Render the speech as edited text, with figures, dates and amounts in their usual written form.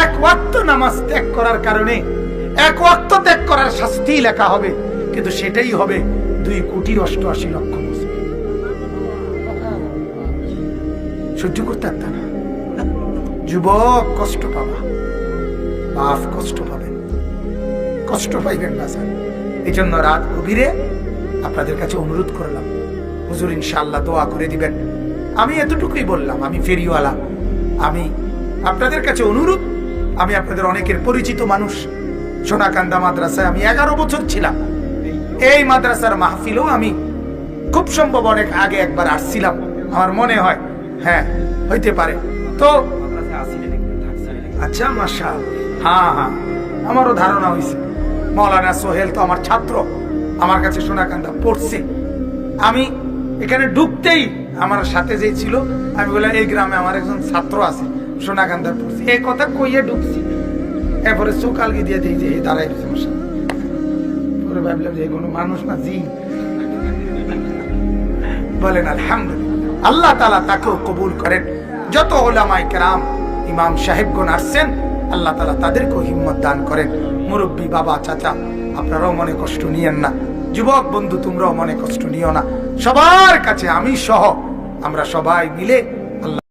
এক ওয়াক্ত নামাজ ত্যাগ করার কারণে এক ওয়াক্ত ত্যাগ করার শাস্তি লেখা হবে, কিন্তু সেটাই হবে 2,88,00,000 মুসলিম। সহ্য করতে পারত না। যুবক কষ্ট পাবা, বাপ কষ্ট পাবেন, কষ্ট পাইবেন না স্যার। এই জন্য রাত গভীরে আপনাদের কাছে অনুরোধ করলাম, হুজুর ইনশাআল্লাহ দোয়া করে দিবেন। আমি এতটুকুই বললাম, আমি ফেরিওয়ালা, আমি আপনাদের কাছে অনুরোধ, আমি আপনাদের অনেকের পরিচিত মানুষ। সোনাকান্দা মাদ্রাসায় আমি 11 বছর ছিলাম। এই মাদ্রাসার মাহফিলেও আমি খুব সম্ভব অনেক আগে একবার আসছিলাম, আমার মনে হয়, হ্যাঁ হইতে পারে। তো আচ্ছা মাশাআল্লাহ, হ্যাঁ হ্যাঁ, আমারও ধারণা হয়েছে। মৌলানা সোহেল তো আমার ছাত্র, আমার কাছে সোনাকান্দা পড়ছে। আমি এখানে ঢুকতেই আমার সাথে যে ছিল, আমি বললাম এই গ্রামে আমার একজন ছাত্র আছে, সোনাকান্দা পড়ছে। এই কথা কইয়ে ঢুকছি, এরপরে চোকালগি দিয়ে দিই যে দাঁড়াই সমস্যা। পরে ভাবলাম যে কোনো মানুষ না, জিন। বলেন আলহামদুলিল্লাহ, আল্লাহ তাআলা তাকেও কবুল করেন। যত উলামায়ে কেরাম ইমাম সাহেবগণ আসছেন, আল্লাহ তাআলা তাদেরকেও হিম্মত দান করেন। মুরব্বী বাবা চাচা, আপনারাও মনে কষ্ট নিয়েন না। যুবক বন্ধু, তোমরাও মনে কষ্ট নিও না। সবার কাছে আমি সহ আমরা সবাই মিলে